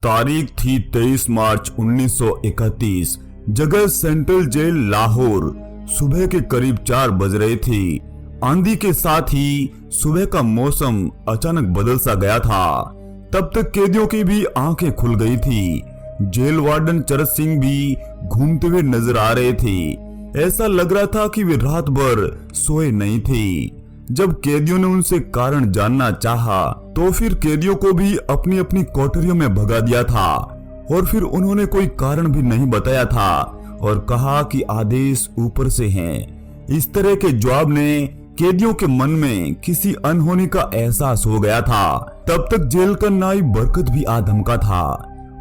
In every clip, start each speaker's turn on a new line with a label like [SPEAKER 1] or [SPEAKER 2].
[SPEAKER 1] तारीख थी 23 मार्च 1931। जगह सेंट्रल जेल लाहौर। सुबह के करीब 4 बज रहे थे। आंधी के साथ ही सुबह का मौसम अचानक बदल सा गया था। तब तक कैदियों की भी आंखें खुल गई थी। जेल वार्डन चरत सिंह भी घूमते हुए नजर आ रहे थे। ऐसा लग रहा था कि वे रात भर सोए नहीं थे। जब कैदियों ने उनसे कारण जानना चाहा, तो फिर कैदियों को भी अपनी अपनी कोठरियों में भगा दिया था और फिर उन्होंने कोई कारण भी नहीं बताया था और कहा कि आदेश ऊपर से हैं। इस तरह के जवाब ने कैदियों के मन में किसी अनहोनी का एहसास हो गया था। तब तक जेल का नाई बरकत भी आ धमका था।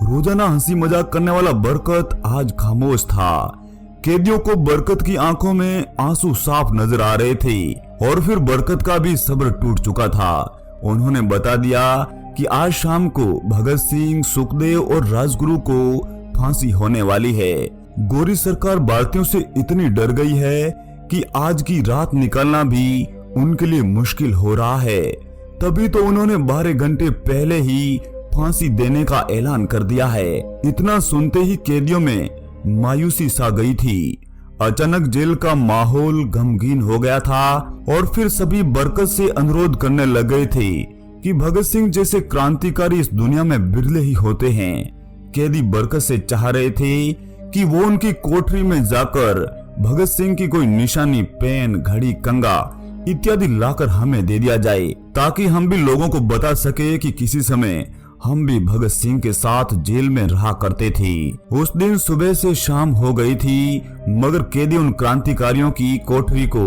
[SPEAKER 1] रोजाना हंसी मजाक करने वाला बरकत आज खामोश था। कैदियों को बरकत की आंखों में आंसू साफ नजर आ रहे थे और फिर बरकत का भी सब्र टूट चुका था। उन्होंने बता दिया कि आज शाम को भगत सिंह, सुखदेव और राजगुरु को फांसी होने वाली है। गोरी सरकार भारतीयों से इतनी डर गई है कि आज की रात निकालना भी उनके लिए मुश्किल हो रहा है। तभी तो उन्होंने 12 घंटे पहले ही फांसी देने का ऐलान कर दिया है। इतना सुनते ही कैदियों में मायूसी सा गई थी। अचानक जेल का माहौल गमगीन हो गया था और फिर सभी बरकत से अनुरोध करने लग गए थे कि भगत सिंह जैसे क्रांतिकारी इस दुनिया में बिरले ही होते हैं। कैदी बरकत से चाह रहे थे कि वो उनकी कोठरी में जाकर भगत सिंह की कोई निशानी, पेन, घड़ी, कंगा इत्यादि लाकर हमें दे दिया जाए, ताकि हम भी लोगों को बता सके कि किसी समय हम भी भगत सिंह के साथ जेल में रहा करते थे। उस दिन सुबह से शाम हो गई थी, मगर कैदी उन क्रांतिकारियों की कोठरी को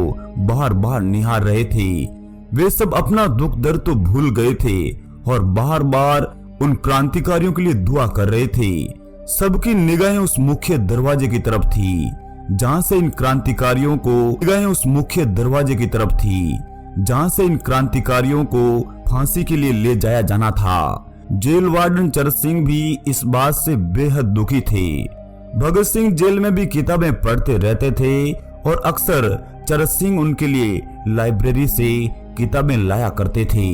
[SPEAKER 1] बार बार निहार रहे थे। वे सब अपना दुख दर्द तो भूल गए थे और बार बार उन क्रांतिकारियों के लिए दुआ कर रहे थे। सबकी निगाहें उस मुख्य दरवाजे की तरफ थी जहां से इन क्रांतिकारियों को फांसी के लिए ले जाया जाना था। जेल वार्डन चरत सिंह भी इस बात से बेहद दुखी थे। भगत सिंह जेल में भी किताबें पढ़ते रहते थे और अक्सर चरत सिंह उनके लिए लाइब्रेरी से किताबें लाया करते थे।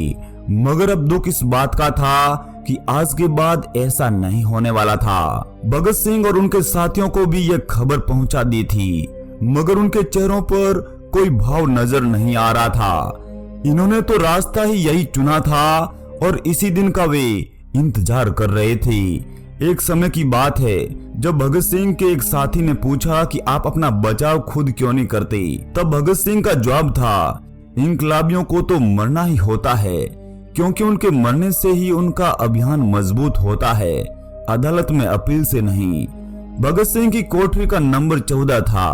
[SPEAKER 1] मगर अब दुख इस बात का था कि आज के बाद ऐसा नहीं होने वाला था। भगत सिंह और उनके साथियों को भी यह खबर पहुंचा दी थी, मगर उनके चेहरों पर कोई भाव नजर नहीं आ रहा था। इन्होंने तो रास्ता ही यही चुना था और इसी दिन का वे इंतजार कर रहे थे। एक समय की बात है जब भगत सिंह के एक साथी ने पूछा कि आप अपना बचाव खुद क्यों नहीं करते। तब भगत सिंह का जवाब था, इनकलाबियों को तो मरना ही होता है, क्योंकि उनके मरने से ही उनका अभियान मजबूत होता है, अदालत में अपील से नहीं। भगत सिंह की कोठरी का नंबर 14 था।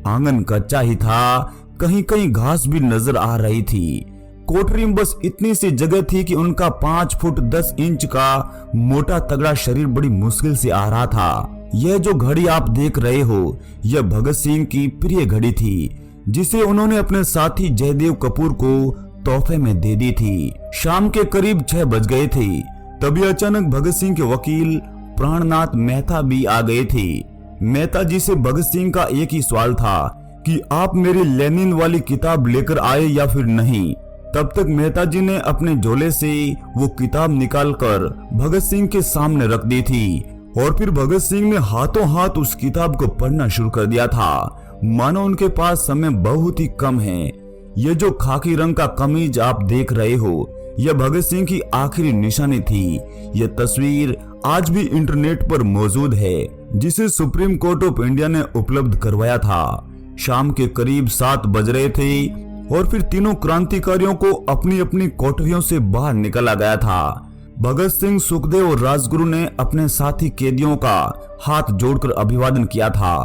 [SPEAKER 1] आंगन कच्चा ही था, कहीं कहीं घास भी नजर आ रही थी। कोठरी में बस इतनी सी जगह थी कि उनका 5 फुट 10 इंच का मोटा तगड़ा शरीर बड़ी मुश्किल से आ रहा था। यह जो घड़ी आप देख रहे हो, यह भगत सिंह की प्रिय घड़ी थी, जिसे उन्होंने अपने साथी जयदेव कपूर को तोहफे में दे दी थी। शाम के करीब 6 बज गए थे। तभी अचानक भगत सिंह के वकील प्राणनाथ मेहता भी आ गए थे। मेहता जी से भगत सिंह का एक ही सवाल था कि आप मेरी लेनिन वाली किताब लेकर आए या फिर नहीं। तब तक मेहता जी ने अपने झोले से वो किताब निकालकर भगत सिंह के सामने रख दी थी और फिर भगत सिंह ने हाथों हाथ उस किताब को पढ़ना शुरू कर दिया था, मानो उनके पास समय बहुत ही कम है। ये जो खाकी रंग का कमीज आप देख रहे हो, यह भगत सिंह की आखिरी निशानी थी। यह तस्वीर आज भी इंटरनेट पर मौजूद है, जिसे सुप्रीम कोर्ट ऑफ इंडिया ने उपलब्ध करवाया था। शाम के करीब 7 बज रहे थे और फिर तीनों क्रांतिकारियों को अपनी अपनी कोठरियों से बाहर निकाला गया था। भगत सिंह, सुखदेव और राजगुरु ने अपने साथी कैदियों का हाथ जोड़कर अभिवादन किया था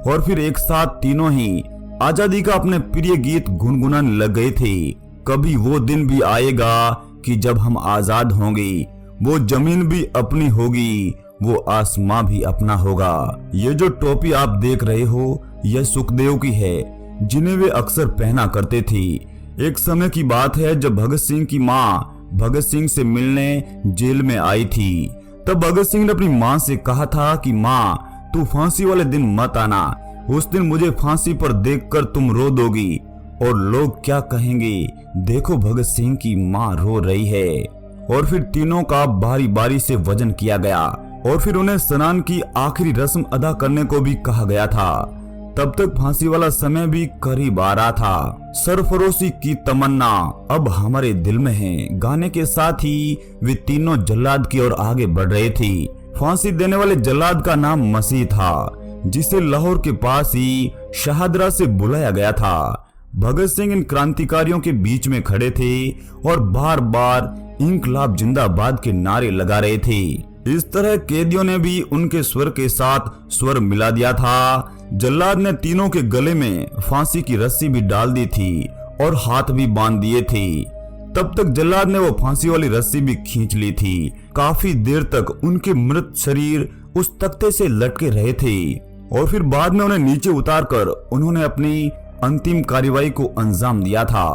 [SPEAKER 1] और फिर एक साथ तीनों ही आजादी का अपने प्रिय गीत गुनगुनाने लग गए थे। कभी वो दिन भी आएगा कि जब हम आजाद होंगे, वो जमीन भी अपनी होगी, वो आसमां भी अपना होगा। ये जो टोपी आप देख रहे हो, यह सुखदेव की है, जिन्हें वे अक्सर पहना करते थे। एक समय की बात है जब भगत सिंह की माँ भगत सिंह से मिलने जेल में आई थी। तब भगत सिंह ने अपनी माँ से कहा था कि माँ, तू फांसी वाले दिन मत आना, उस दिन मुझे फांसी पर देखकर तुम रो दोगी और लोग क्या कहेंगे। देखो भगत सिंह की माँ रो रही है। और फिर तीनों का बारी बारी से वजन किया गया और फिर उन्हें स्नान की आखिरी रस्म अदा करने को भी कहा गया था। तब तक फांसी वाला समय भी करीब आ रहा था। सरफरोशी की तमन्ना अब हमारे दिल में है गाने के साथ ही वे तीनों जल्लाद की ओर आगे बढ़ रहे थे। फांसी देने वाले जल्लाद का नाम मसीह था, जिसे लाहौर के पास ही शाहदरा से बुलाया गया था। भगत सिंह इन क्रांतिकारियों के बीच में खड़े थे और बार बार इंकलाब जिंदाबाद के नारे लगा रहे थे। इस तरह कैदियों ने भी उनके स्वर के साथ स्वर मिला दिया था। जल्लाद ने तीनों के गले में फांसी की रस्सी भी डाल दी थी और हाथ भी बांध दिए थे। तब तक जल्लाद ने वो फांसी वाली रस्सी भी खींच ली थी। काफी देर तक उनके मृत शरीर उस तख्ते से लटके रहे थे और फिर बाद में उन्हें नीचे उतारकर उन्होंने अपनी अंतिम कार्रवाई को अंजाम दिया था।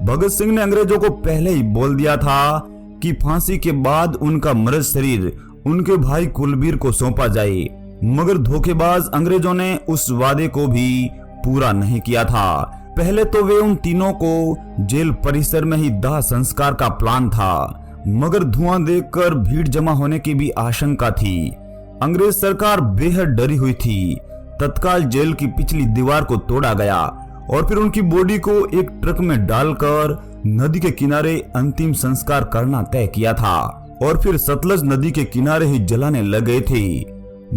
[SPEAKER 1] भगत सिंह ने अंग्रेजों को पहले ही बोल दिया था कि फांसी के बाद उनका मृत शरीर उनके भाई कुलबीर को सौंपा जाए, मगर धोखेबाज अंग्रेजों ने उस वादे को भी पूरा नहीं किया था। पहले तो वे उन तीनों को जेल परिसर में ही दाह संस्कार का प्लान था, मगर धुआं देखकर भीड़ जमा होने की भी आशंका थी। अंग्रेज सरकार बेहद डरी हुई थी। तत्काल जेल की पिछली दीवार को तोड़ा गया और फिर उनकी बॉडी को एक ट्रक में डालकर नदी के किनारे अंतिम संस्कार करना तय किया था और फिर सतलज नदी के किनारे ही जलाने लगे थे।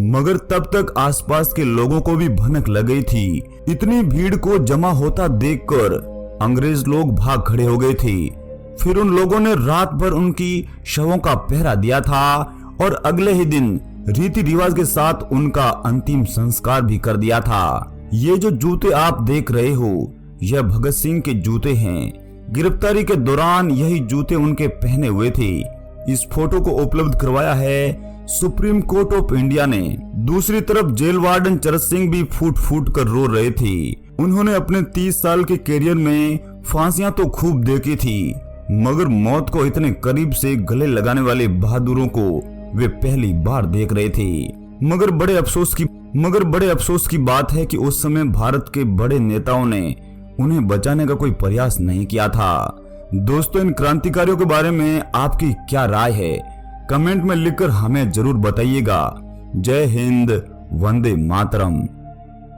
[SPEAKER 1] मगर तब तक आसपास के लोगों को भी भनक लग गई थी। इतनी भीड़ को जमा होता देखकर अंग्रेज लोग भाग खड़े हो गए थे। फिर उन लोगों ने रात भर उनकी शवों का पहरा दिया था और अगले ही दिन रीति रिवाज के साथ उनका अंतिम संस्कार भी कर दिया था। ये जो जूते आप देख रहे हो, यह भगत सिंह के जूते हैं। गिरफ्तारी के दौरान यही जूते उनके पहने हुए थे। इस फोटो को उपलब्ध करवाया है सुप्रीम कोर्ट ऑफ इंडिया ने। दूसरी तरफ जेल वार्डन चरत सिंह भी फूट फूट कर रो रहे थे। उन्होंने अपने 30 साल के कैरियर में फांसियां तो खूब देखी थी, मगर मौत को इतने करीब से गले लगाने वाले बहादुरों को वे पहली बार देख रहे थे। मगर बड़े अफसोस की बात है कि उस समय भारत के बड़े नेताओं ने उन्हें बचाने का कोई प्रयास नहीं किया था। दोस्तों, इन क्रांतिकारियों के बारे में आपकी क्या राय है? कमेंट में लिखकर हमें जरूर बताइएगा। जय हिंद, वंदे मातरम।